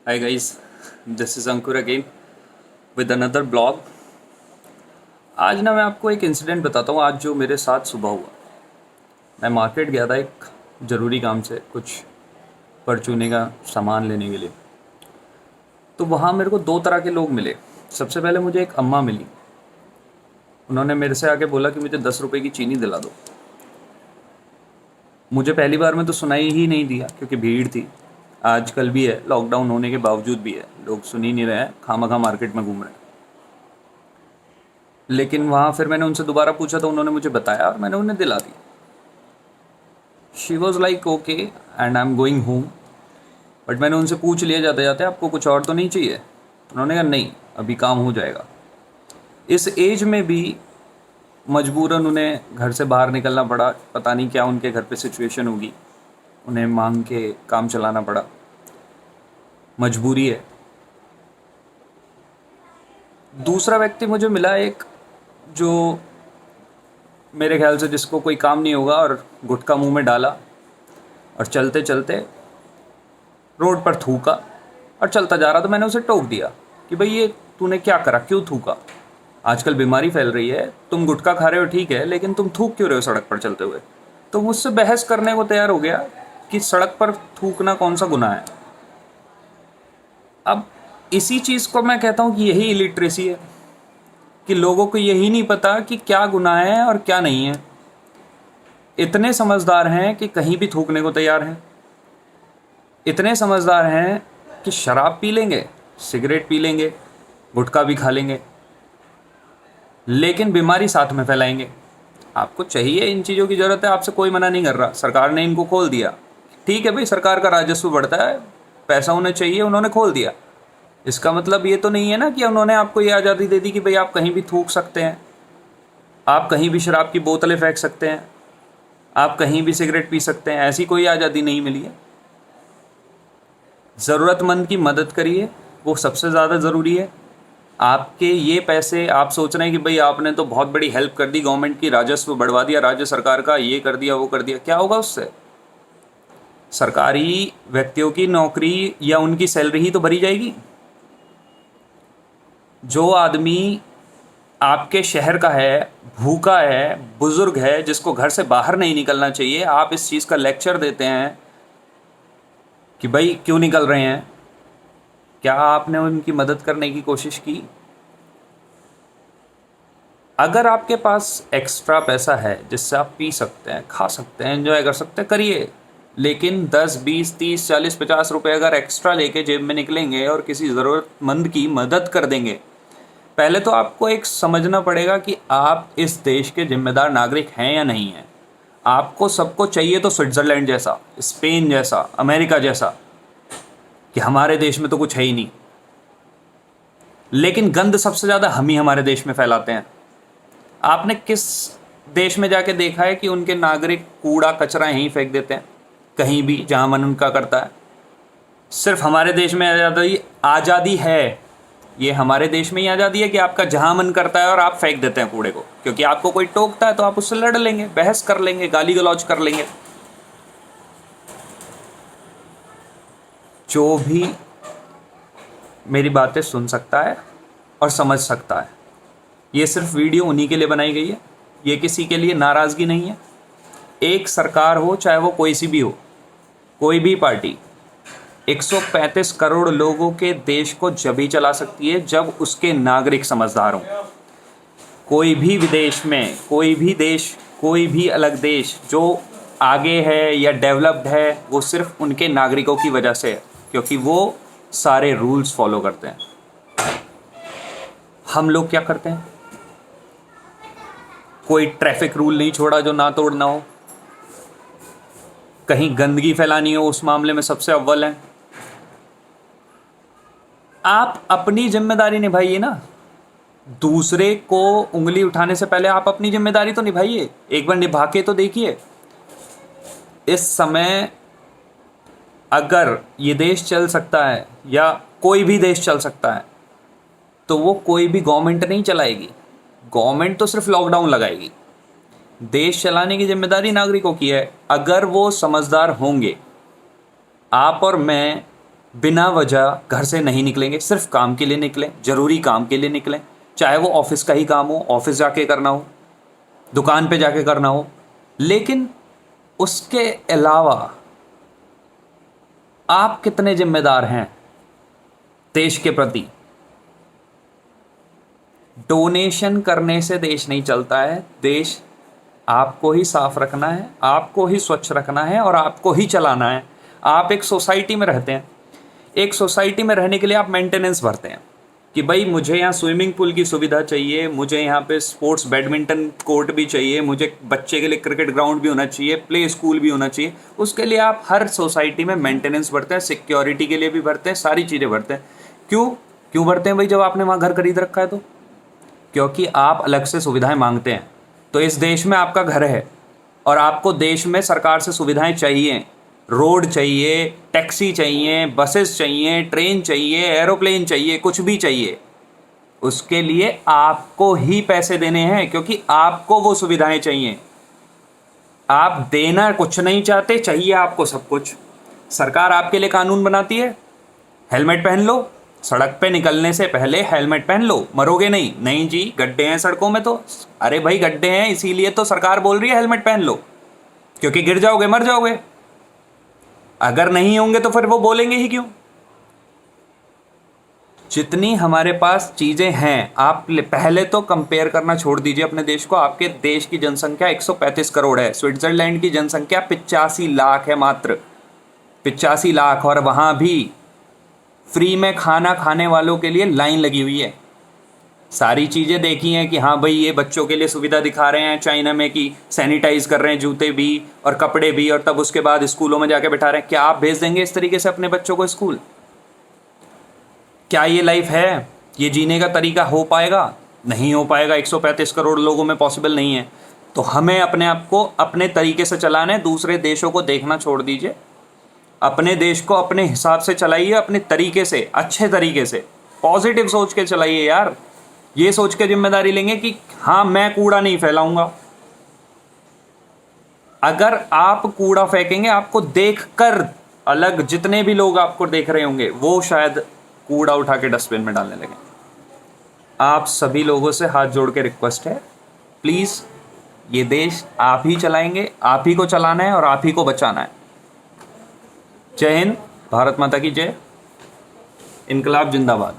Hi guys, this is Ankur again with another blog। आज ना मैं आपको एक इंसिडेंट बताता हूँ आज जो मेरे साथ सुबह हुआ। मैं मार्केट गया था एक ज़रूरी काम से, कुछ परचूने का सामान लेने के लिए। तो वहाँ मेरे को दो तरह के लोग मिले। सबसे पहले मुझे एक अम्मा मिली। उन्होंने मेरे से आके बोला कि मुझे 10 रुपये की चीनी दिला दो। मुझे पहली बार में तो सुनाई ही नहीं दिया क्योंकि भीड़ थी। आजकल भी है, लॉकडाउन होने के बावजूद भी है, लोग सुन ही नहीं रहे हैं, खामखा मार्केट में घूम रहे हैं। लेकिन वहाँ फिर मैंने उनसे दोबारा पूछा तो उन्होंने मुझे बताया और मैंने उन्हें दिला दी। She was like okay and I am going home. But मैंने उनसे पूछ लिया जाते जाते, आपको कुछ और तो नहीं चाहिए? उन्होंने कहा नहीं, अभी काम हो जाएगा। इस एज में भी मजबूरन उन्हें घर से बाहर निकलना पड़ा। पता नहीं क्या उनके घर पे सिचुएशन होगी, उन्हें मांग के काम चलाना पड़ा, मजबूरी है। दूसरा व्यक्ति मुझे मिला, एक जो मेरे ख्याल से जिसको कोई काम नहीं होगा और गुटखा मुंह में डाला और चलते चलते रोड पर थूका और चलता जा रहा। तो मैंने उसे टोक दिया कि भाई ये तूने क्या करा, क्यों थूका? आजकल बीमारी फैल रही है, तुम गुटखा खा रहे हो ठीक है, लेकिन तुम थूक क्यों रहे हो सड़क पर चलते हुए? तो मुझसे बहस करने को तैयार हो गया कि सड़क पर थूकना कौन सा गुनाह है। अब इसी चीज़ को मैं कहता हूँ कि यही इलिटरेसी है कि लोगों को यही नहीं पता कि क्या गुनाह है और क्या नहीं है। इतने समझदार हैं कि कहीं भी थूकने को तैयार हैं। इतने समझदार हैं कि शराब पी लेंगे, सिगरेट पी लेंगे, गुटखा भी खा लेंगे, लेकिन बीमारी साथ में फैलाएंगे। आपको चाहिए, इन चीज़ों की ज़रूरत है, आपसे कोई मना नहीं कर रहा। सरकार ने इनको खोल दिया, ठीक है भाई, सरकार का राजस्व बढ़ता है, पैसा उन्हें चाहिए, उन्होंने खोल दिया। इसका मतलब ये तो नहीं है ना कि उन्होंने आपको ये आज़ादी दे दी कि भाई आप कहीं भी थूक सकते हैं, आप कहीं भी शराब की बोतलें फेंक सकते हैं, आप कहीं भी सिगरेट पी सकते हैं। ऐसी कोई आज़ादी नहीं मिली है। ज़रूरतमंद की मदद करिए, वो सबसे ज़्यादा ज़रूरी है। आपके ये पैसे, आप सोच रहे हैं कि भाई आपने तो बहुत बड़ी हेल्प कर दी गवर्नमेंट की, राजस्व बढ़वा दिया राज्य सरकार का, ये कर दिया वो कर दिया, क्या होगा उससे? सरकारी व्यक्तियों की नौकरी या उनकी सैलरी ही तो भरी जाएगी। जो आदमी आपके शहर का है, भूखा है, बुजुर्ग है, जिसको घर से बाहर नहीं निकलना चाहिए, आप इस चीज़ का लेक्चर देते हैं कि भाई क्यों निकल रहे हैं? क्या आपने उनकी मदद करने की कोशिश की? अगर आपके पास एक्स्ट्रा पैसा है जिससे आप पी सकते हैं, खा सकते हैं, एंजॉय कर सकते हैं, करिए। लेकिन 10, 20, 30, 40, 50 रुपये अगर एक्स्ट्रा लेके जेब में निकलेंगे और किसी ज़रूरतमंद की मदद कर देंगे, पहले तो आपको एक समझना पड़ेगा कि आप इस देश के जिम्मेदार नागरिक हैं या नहीं हैं। आपको सबको चाहिए तो स्विट्ज़रलैंड जैसा, स्पेन जैसा, अमेरिका जैसा, कि हमारे देश में तो कुछ है ही नहीं। लेकिन गंद सबसे ज़्यादा हम ही हमारे देश में फैलाते हैं। आपने किस देश में जाके देखा है कि उनके नागरिक कूड़ा कचरा यहीं फेंक देते हैं, कहीं भी जहाँ मन उनका करता है? सिर्फ हमारे देश में आज़ादी है, ये हमारे देश में ही आज़ादी है कि आपका जहाँ मन करता है और आप फेंक देते हैं कूड़े को, क्योंकि आपको कोई टोकता है तो आप उससे लड़ लेंगे, बहस कर लेंगे, गाली गलौज कर लेंगे। जो भी मेरी बातें सुन सकता है और समझ सकता है, ये सिर्फ वीडियो उन्हीं के लिए बनाई गई है, ये किसी के लिए नाराज़गी नहीं है। एक सरकार हो, चाहे वो कोई सी भी हो, कोई भी पार्टी, 135 करोड़ लोगों के देश को जब ही चला सकती है जब उसके नागरिक समझदार हों। कोई भी विदेश में, कोई भी देश, कोई भी अलग देश जो आगे है या डेवलप्ड है, वो सिर्फ उनके नागरिकों की वजह से है, क्योंकि वो सारे रूल्स फॉलो करते हैं। हम लोग क्या करते हैं? कोई ट्रैफिक रूल नहीं छोड़ा जो ना तोड़ना हो, कहीं गंदगी फैलानी हो उस मामले में सबसे अव्वल हैं। आप अपनी जिम्मेदारी निभाइए ना। दूसरे को उंगली उठाने से पहले आप अपनी जिम्मेदारी तो निभाइए, एक बार निभा के तो देखिए। इस समय अगर ये देश चल सकता है या कोई भी देश चल सकता है, तो वो कोई भी गवर्नमेंट नहीं चलाएगी। गवर्नमेंट तो सिर्फ लॉकडाउन लगाएगी। देश चलाने की जिम्मेदारी नागरिकों की है। अगर वो समझदार होंगे, आप और मैं बिना वजह घर से नहीं निकलेंगे, सिर्फ काम के लिए निकलें, ज़रूरी काम के लिए निकलें, चाहे वो ऑफिस का ही काम हो, ऑफिस जाके करना हो, दुकान पे जाके करना हो, लेकिन उसके अलावा आप कितने जिम्मेदार हैं देश के प्रति। डोनेशन करने से देश नहीं चलता है, देश आपको ही साफ रखना है, आपको ही स्वच्छ रखना है और आपको ही चलाना है। आप एक सोसाइटी में रहते हैं, एक सोसाइटी में रहने के लिए आप मेंटेनेंस भरते हैं कि भाई मुझे यहाँ स्विमिंग पूल की सुविधा चाहिए, मुझे यहाँ पे स्पोर्ट्स बैडमिंटन कोर्ट भी चाहिए, मुझे बच्चे के लिए क्रिकेट ग्राउंड भी होना चाहिए, प्ले स्कूल भी होना चाहिए। उसके लिए आप हर सोसाइटी में मेंटेनेंस भरते हैं, सिक्योरिटी के लिए भी भरते हैं, सारी चीज़ें भरते हैं। क्यों भरते हैं भाई? जब आपने वहाँ घर खरीद रखा है तो क्योंकि आप अलग से सुविधाएं मांगते हैं। तो इस देश में आपका घर है और आपको देश में सरकार से सुविधाएं चाहिए, रोड चाहिए, टैक्सी चाहिए, बसेस चाहिए, ट्रेन चाहिए, एरोप्लेन चाहिए, कुछ भी चाहिए, उसके लिए आपको ही पैसे देने हैं क्योंकि आपको वो सुविधाएं चाहिए। आप देना कुछ नहीं चाहते, चाहिए आपको सब कुछ। सरकार आपके लिए कानून बनाती है, हेलमेट पहन लो, सड़क पे निकलने से पहले हेलमेट पहन लो, मरोगे नहीं। नहीं जी, गड्ढे हैं सड़कों में तो, अरे भाई गड्ढे हैं इसीलिए तो सरकार बोल रही है हेलमेट पहन लो, क्योंकि गिर जाओगे, मर जाओगे। अगर नहीं होंगे तो फिर वो बोलेंगे ही क्यों? जितनी हमारे पास चीजें हैं, आप पहले तो कंपेयर करना छोड़ दीजिए अपने देश को। आपके देश की जनसंख्या 135 करोड़ है, स्विट्जरलैंड की जनसंख्या 85 लाख है, मात्र 85 लाख, और वहां भी फ्री में खाना खाने वालों के लिए लाइन लगी हुई है। सारी चीज़ें देखी हैं कि हाँ भाई ये बच्चों के लिए सुविधा दिखा रहे हैं चाइना में कि सैनिटाइज कर रहे हैं जूते भी और कपड़े भी, और तब उसके बाद स्कूलों में जाके बैठा रहे हैं। क्या आप भेज देंगे इस तरीके से अपने बच्चों को स्कूल? क्या ये लाइफ है? ये जीने का तरीका हो पाएगा? नहीं हो पाएगा। 135 करोड़ लोगों में पॉसिबल नहीं है। तो हमें अपने आप को अपने तरीके से चलाना है, दूसरे देशों को देखना छोड़ दीजिए। अपने देश को अपने हिसाब से चलाइए, अपने तरीके से, अच्छे तरीके से, पॉजिटिव सोच के चलाइए यार। ये सोच के जिम्मेदारी लेंगे कि हाँ मैं कूड़ा नहीं फैलाऊंगा। अगर आप कूड़ा फेंकेंगे, आपको देखकर अलग जितने भी लोग आपको देख रहे होंगे वो शायद कूड़ा उठा के डस्टबिन में डालने लगे। आप सभी लोगों से हाथ जोड़ के रिक्वेस्ट है, प्लीज़ ये देश आप ही चलाएंगे, आप ही को चलाना है और आप ही को बचाना है। जय हिंद, भारत माता की जय, इनकलाब जिंदाबाद।